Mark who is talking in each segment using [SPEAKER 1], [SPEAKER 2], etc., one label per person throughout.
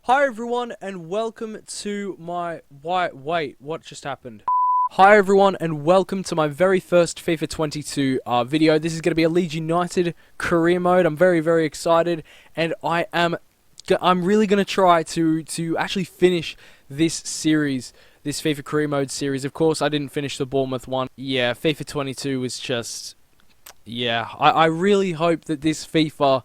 [SPEAKER 1] Hi everyone and welcome to my... Wait, what just happened? Hi everyone and welcome to my very first FIFA 22 video. This is going to be a Leeds United career mode. I'm very excited, and I'm really going to try to actually finish this series, this FIFA career mode series. Of course, I didn't finish the Bournemouth one. Yeah, FIFA 22 was just... Yeah, I really hope that this FIFA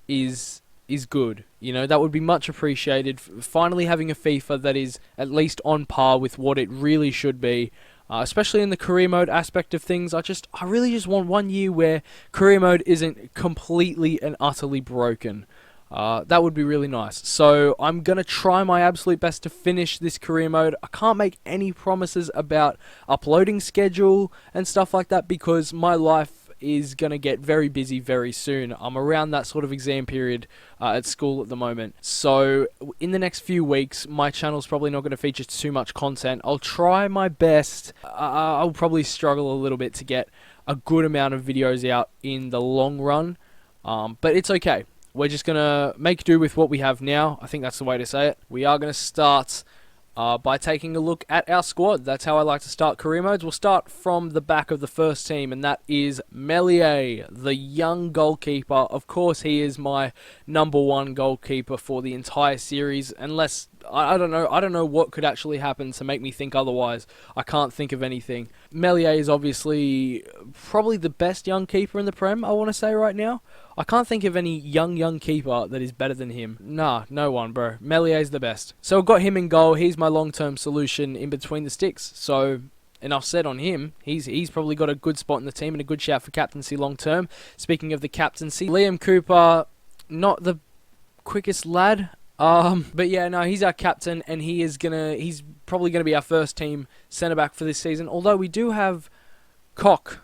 [SPEAKER 1] is good. You know, that would be much appreciated. Finally having a FIFA that is at least on par with what it really should be. Especially in the career mode aspect of things. I really just want 1 year where career mode isn't completely and utterly broken. That would be really nice. So I'm going to try my absolute best to finish this career mode. I can't make any promises about uploading schedule and stuff like that because my life is going to get very busy very soon. I'm around that sort of exam period at school at the moment. So in the next few weeks, my channel's probably not going to feature too much content. I'll try my best. I'll probably struggle a little bit to get a good amount of videos out in the long run. But it's okay. We're just going to make do with what we have now. I think that's the way to say it. We are going to start by taking a look at our squad. That's how I like to start career modes. We'll start from the back of the first team, and that is Meslier, the young goalkeeper. Of course, he is my #1 goalkeeper for the entire series, unless... I don't know what could actually happen to make me think otherwise. I can't think of anything. Meslier is obviously probably the best young keeper in the Prem, I want to say right now. I can't think of any young keeper that is better than him. Nah, no one, bro. Meslier is the best. So I've got him in goal. He's my long-term solution in between the sticks. So enough said on him. He's probably got a good spot in the team and a good shout for captaincy long-term. Speaking of the captaincy, Liam Cooper, not the quickest lad. But yeah, no, he's our captain, and he's probably gonna be our first team centre back for this season. Although we do have Koch.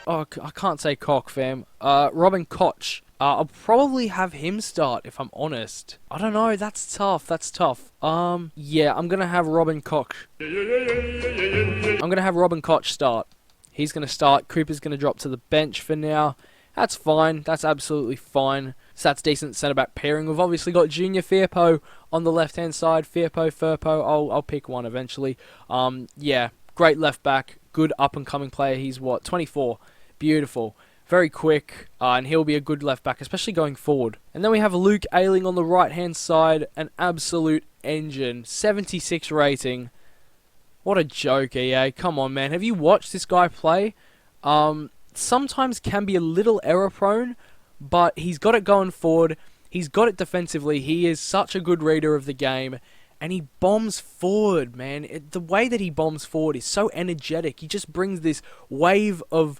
[SPEAKER 1] Oh, I can't say Koch, fam. Robin Koch. I'll probably have him start if I'm honest. I don't know. That's tough. Yeah, I'm gonna have Robin Koch. I'm gonna have Robin Koch start. He's gonna start. Cooper's gonna drop to the bench for now. That's fine. That's absolutely fine. So that's decent centre-back pairing. We've obviously got Junior Firpo on the left-hand side. Firpo. I'll pick one eventually. Yeah, great left-back. Good up-and-coming player. He's, 24. Beautiful. Very quick. And he'll be a good left-back, especially going forward. And then we have Luke Ayling on the right-hand side. An absolute engine. 76 rating. What a joke, EA. Come on, man. Have you watched this guy play? Sometimes can be a little error prone, but he's got it going forward. He's got it defensively. He is such a good reader of the game, and he bombs forward, man. The way that he bombs forward is so energetic. He just brings this wave of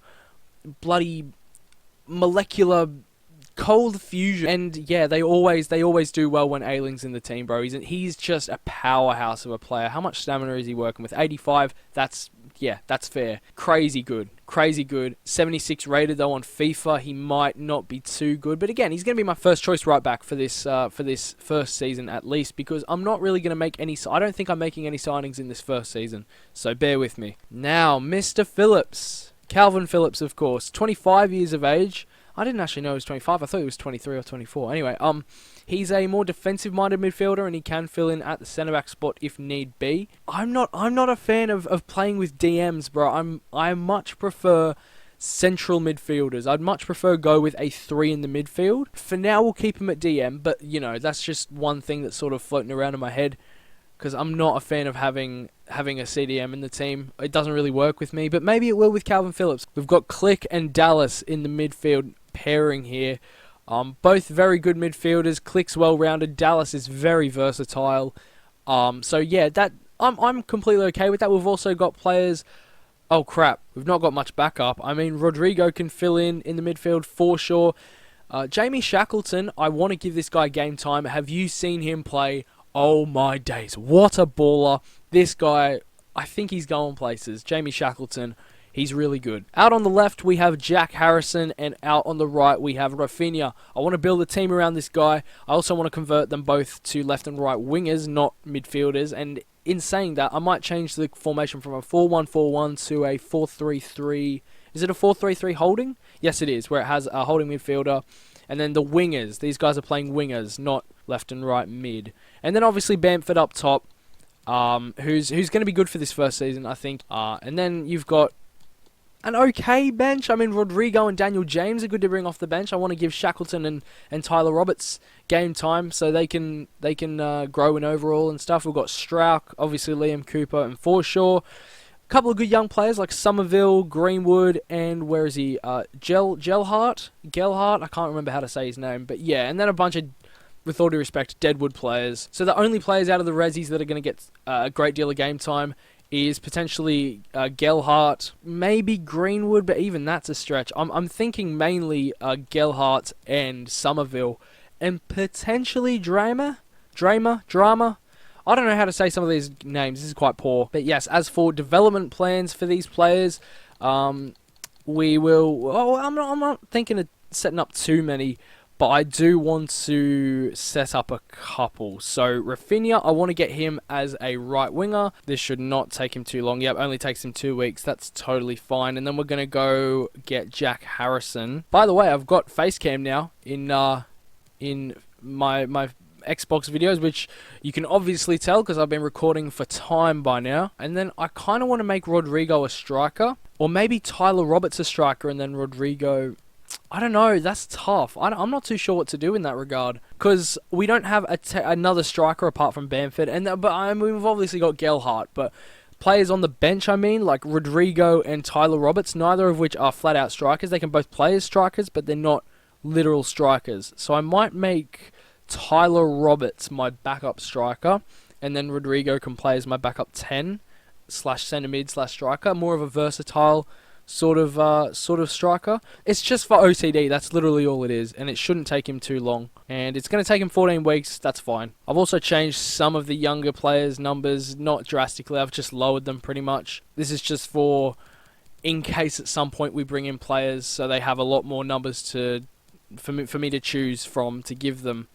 [SPEAKER 1] bloody molecular cold fusion. And yeah, they always do well when Ayling's in the team, bro. He's just a powerhouse of a player. How much stamina is he working with? 85. Yeah, that's fair. Crazy good. 76 rated though on FIFA. He might not be too good, but again, he's going to be my first choice right back for this first season at least, because I'm not really going to make any... I don't think I'm making any signings in this first season, so bear with me. Now, Mr. Phillips. Calvin Phillips, of course. 25 years of age. I didn't actually know he was 25. I thought he was 23 or 24. Anyway, he's a more defensive-minded midfielder, and he can fill in at the centre-back spot if need be. I'm not a fan of playing with DMs, bro. I much prefer central midfielders. I'd much prefer go with a 3 in the midfield. For now, we'll keep him at DM, but, you know, that's just one thing that's sort of floating around in my head, because I'm not a fan of having a CDM in the team. It doesn't really work with me, but maybe it will with Calvin Phillips. We've got Click and Dallas in the midfield pairing here. Both very good midfielders. Click's well-rounded. Dallas is very versatile. So yeah, I'm completely okay with that. We've also got players... Oh crap, we've not got much backup. I mean, Rodrigo can fill in the midfield for sure. Jamie Shackleton, I want to give this guy game time. Have you seen him play? Oh my days, what a baller. This guy, I think he's going places. Jamie Shackleton, he's really good. Out on the left, we have Jack Harrison, and out on the right, we have Rafinha. I want to build a team around this guy. I also want to convert them both to left and right wingers, not midfielders, and in saying that, I might change the formation from a 4-1-4-1 to a 4-3-3. Is it a 4-3-3 holding? Yes, it is, where it has a holding midfielder. And then the wingers. These guys are playing wingers, not left and right mid. And then obviously Bamford up top, who's going to be good for this first season, I think. And then you've got an okay bench. I mean, Rodrigo and Daniel James are good to bring off the bench. I want to give Shackleton and Tyler Roberts game time so they can grow in overall and stuff. We've got Strauch, obviously Liam Cooper and Forshaw. A couple of good young players like Somerville, Greenwood, and where is he? Gelhardt? I can't remember how to say his name, but yeah. And then a bunch of, with all due respect, Deadwood players. So the only players out of the Rezzies that are going to get a great deal of game time is potentially Gelhardt, maybe Greenwood, but even that's a stretch. I'm thinking mainly Gelhardt and Somerville, and potentially Drama. I don't know how to say some of these names. This is quite poor. But yes, as for development plans for these players, we will. Oh, I'm not thinking of setting up too many, but I do want to set up a couple. So Rafinha, I want to get him as a right winger. This should not take him too long. Yep, only takes him 2 weeks. That's totally fine. And then we're going to go get Jack Harrison. By the way, I've got Facecam now in my Xbox videos, which you can obviously tell because I've been recording for time by now. And then I kind of want to make Rodrigo a striker, or maybe Tyler Roberts a striker and then Rodrigo. I don't know, that's tough. I'm not too sure what to do in that regard, because we don't have another striker apart from Bamford, but I mean, we've obviously got Gelhardt, but players on the bench, I mean, like Rodrigo and Tyler Roberts, neither of which are flat-out strikers. They can both play as strikers, but they're not literal strikers. So I might make Tyler Roberts my backup striker, and then Rodrigo can play as my backup 10 / centre mid / striker, more of a versatile sort of striker. It's just for OCD, that's literally all it is, and it shouldn't take him too long. And it's going to take him 14 weeks, that's fine. I've also changed some of the younger players' numbers, not drastically, I've just lowered them pretty much. This is just for in case at some point we bring in players so they have a lot more numbers for me to choose from to give them.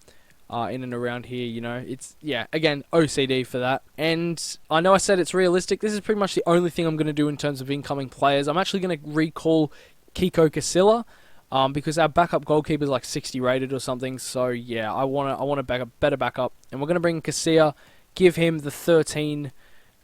[SPEAKER 1] In and around here, you know, it's, yeah, again, OCD for that. And I know I said it's realistic. This is pretty much the only thing I'm going to do in terms of incoming players. I'm actually going to recall Kiko Casilla, because our backup goalkeeper is like 60 rated or something. So yeah, I want a better backup, and we're going to bring Casilla, give him the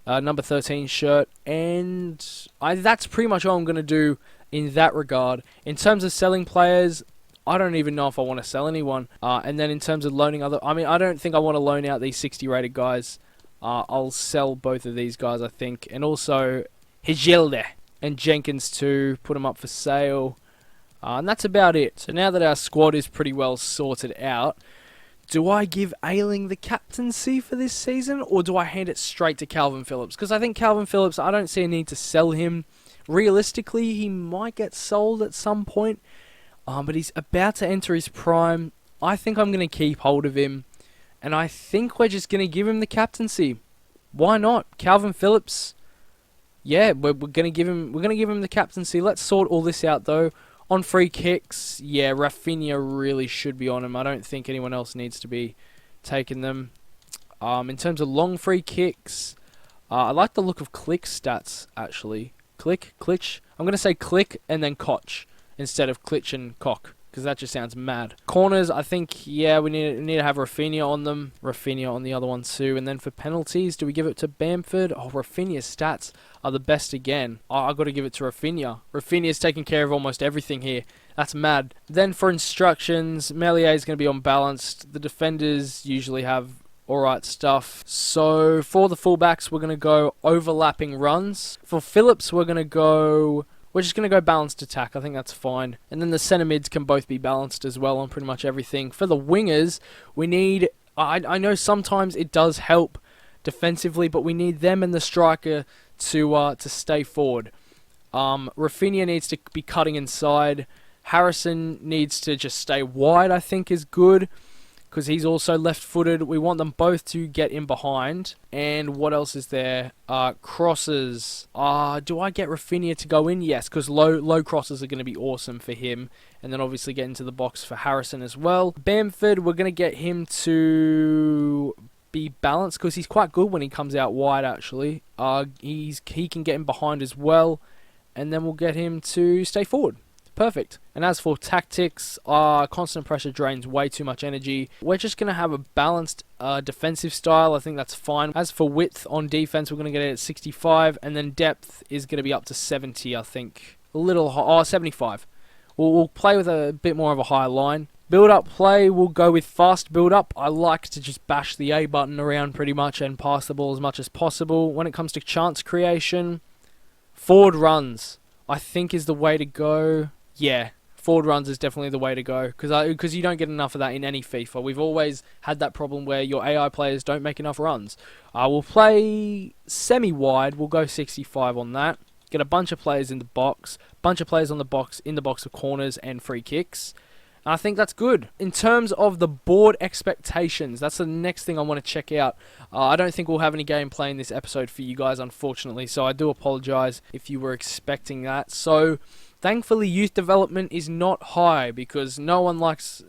[SPEAKER 1] number 13 shirt, and that's pretty much all I'm going to do in that regard. In terms of selling players, I don't even know if I want to sell anyone. And then in terms of loaning I don't think I want to loan out these 60 rated guys. I'll sell both of these guys, I think. And also Higilde and Jenkins too. Put them up for sale. And that's about it. So now that our squad is pretty well sorted out, do I give Ayling the captaincy for this season, or do I hand it straight to Calvin Phillips? Because I think Calvin Phillips, I don't see a need to sell him. Realistically, he might get sold at some point. But he's about to enter his prime. I think I'm going to keep hold of him, and I think we're just going to give him the captaincy. Why not? Calvin Phillips. Yeah, we're going to give him the captaincy. Let's sort all this out though. On free kicks, yeah, Rafinha really should be on him. I don't think anyone else needs to be taking them. In terms of long free kicks, I like the look of Click stats actually. Klitsch. I'm going to say Click and then Koch instead of Klitsch and Koch, because that just sounds mad. Corners, I think, yeah, we need to have Rafinha on them. Rafinha on the other one too. And then for penalties, do we give it to Bamford? Oh, Rafinha's stats are the best again. Oh, I got to give it to Rafinha. Rafinha's taking care of almost everything here. That's mad. Then for instructions, Meslier is going to be unbalanced. The defenders usually have alright stuff. So for the fullbacks, we're going to go overlapping runs. For Phillips, we're just going to go balanced attack. I think that's fine. And then the centre mids can both be balanced as well on pretty much everything. For the wingers, we need... I know sometimes it does help defensively, but we need them and the striker to stay forward. Rafinha needs to be cutting inside. Harrison needs to just stay wide, I think is good, because he's also left-footed. We want them both to get in behind. And what else is there? Crosses. Do I get Rafinha to go in? Yes, because low crosses are going to be awesome for him. And then obviously get into the box for Harrison as well. Bamford, we're going to get him to be balanced, because he's quite good when he comes out wide, actually. He can get in behind as well. And then we'll get him to stay forward. perfect. And as for tactics, constant pressure drains way too much energy. We're just going to have a balanced defensive style. I think that's fine. As for width on defense, we're going to get it at 65, and then depth is going to be up to 70, I think. A little 75. We'll play with a bit more of a high line. Build-up play, we'll go with fast build-up. I like to just bash the A button around pretty much and pass the ball as much as possible. When it comes to chance creation, forward runs, I think, is the way to go. Yeah, forward runs is definitely the way to go, because you don't get enough of that in any FIFA. We've always had that problem where your AI players don't make enough runs. We'll play semi-wide. We'll go 65 on that. Get a bunch of players in the box, bunch of players on the box, in the box of corners and free kicks. I think that's good. In terms of the board expectations, that's the next thing I want to check out. I don't think we'll have any gameplay in this episode for you guys, unfortunately, so I do apologize if you were expecting that. So, thankfully, youth development is not high, because no one likes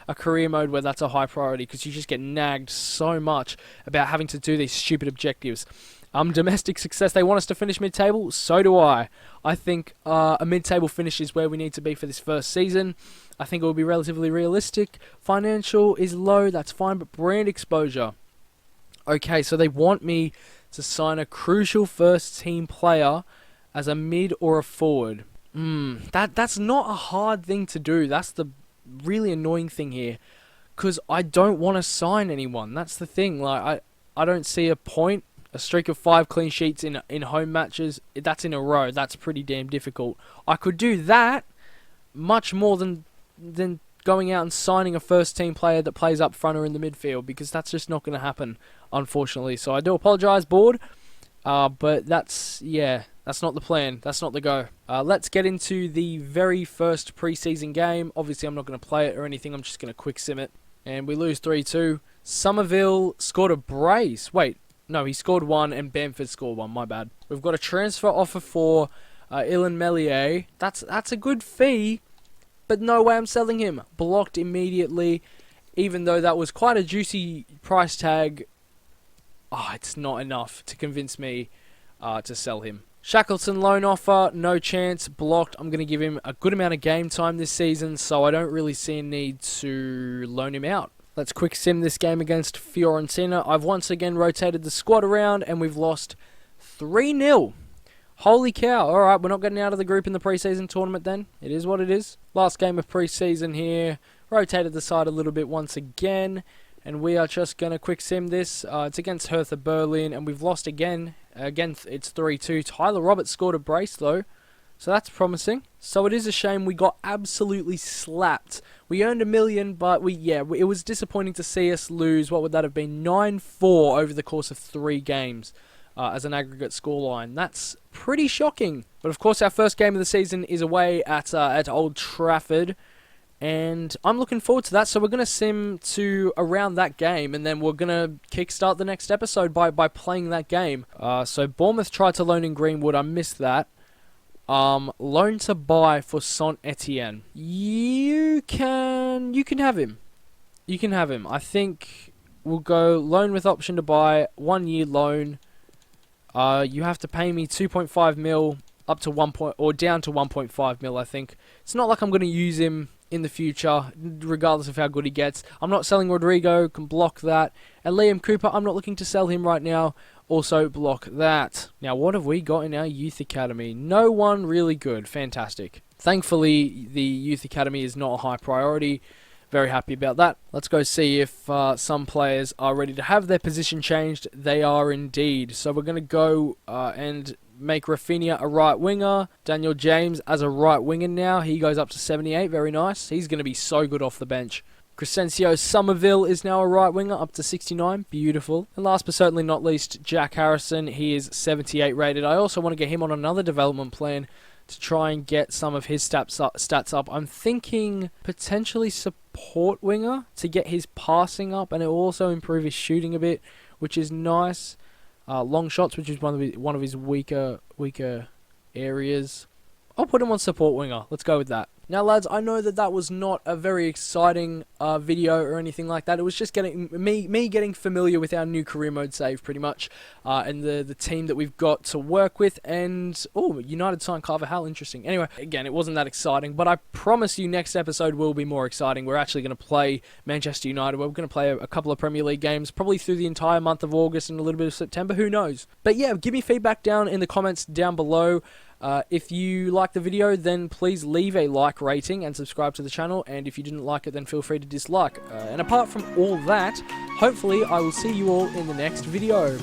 [SPEAKER 1] a career mode where that's a high priority, because you just get nagged so much about having to do these stupid objectives. Domestic success, they want us to finish mid-table, so do I. I think a mid-table finish is where we need to be for this first season. I think it will be relatively realistic. Financial is low, that's fine, but brand exposure. Okay, so they want me to sign a crucial first-team player as a mid or a forward. That's not a hard thing to do. That's the really annoying thing here, because I don't want to sign anyone. That's the thing. Like I don't see a point. A streak of 5 clean sheets in home matches, that's in a row. That's pretty damn difficult. I could do that much more than going out and signing a first-team player that plays up front or in the midfield, because that's just not going to happen, unfortunately. So I do apologise, board, but that's not the plan. That's not the go. Let's get into the very first preseason game. Obviously, I'm not going to play it or anything. I'm just going to quick sim it. And we lose 3-2. Somerville scored a brace. Wait. No, he scored 1 and Bamford scored 1. My bad. We've got a transfer offer for Ilan Melier. That's a good fee, but no way I'm selling him. Blocked immediately, even though that was quite a juicy price tag. It's not enough to convince me to sell him. Shackleton loan offer, no chance. Blocked. I'm going to give him a good amount of game time this season, so I don't really see a need to loan him out. Let's quick sim this game against Fiorentina. I've once again rotated the squad around, and we've lost 3-0. Holy cow. Alright, we're not getting out of the group in the preseason tournament then. It is what it is. Last game of preseason here. Rotated the side a little bit once again, and we are just going to quick sim this. It's against Hertha Berlin, and we've lost again. Again, it's 3-2. Tyler Roberts scored a brace, though, so that's promising. So it is a shame we got absolutely slapped. We earned $1 million, but it was disappointing to see us lose. What would that have been? 9-4 over the course of 3 games as an aggregate scoreline. That's pretty shocking. But of course, our first game of the season is away at Old Trafford, and I'm looking forward to that. So we're going to sim to around that game, and then we're going to kickstart the next episode by playing that game. So Bournemouth tried to loan in Greenwood. I missed that. Loan to buy for Saint Etienne. You can have him. You can have him. I think we'll go loan with option to buy, 1 year loan. You have to pay me 2.5 mil up to down to 1.5 mil, I think. It's not like I'm going to use him in the future, regardless of how good he gets. I'm not selling Rodrigo, can block that. And Liam Cooper, I'm not looking to sell him right now. Also block that. Now, what have we got in our youth academy? No one really good. Fantastic. Thankfully, the youth academy is not a high priority. Very happy about that. Let's go see if some players are ready to have their position changed. They are indeed. So we're going to go and make Rafinha a right winger. Daniel James as a right winger now. He goes up to 78. Very nice. He's going to be so good off the bench. Crescencio Somerville is now a right winger, up to 69. Beautiful. And last but certainly not least, Jack Harrison. He is 78 rated. I also want to get him on another development plan to try and get some of his stats up. I'm thinking potentially support winger to get his passing up, and it will also improve his shooting a bit, which is nice. Long shots, which is one of his weaker areas. I'll put him on support winger. Let's go with that. Now, lads, I know that that was not a very exciting video or anything like that. It was just getting me getting familiar with our new career mode save, pretty much, and the team that we've got to work with. And oh, United signed Carvajal, interesting. Anyway, again, it wasn't that exciting, but I promise you, next episode will be more exciting. We're actually going to play Manchester United. We're going to play a couple of Premier League games, probably through the entire month of August and a little bit of September. Who knows? But yeah, give me feedback down in the comments down below. If you like the video, then please leave a like rating and subscribe to the channel, and if you didn't like it, then feel free to dislike. And apart from all that, hopefully I will see you all in the next video.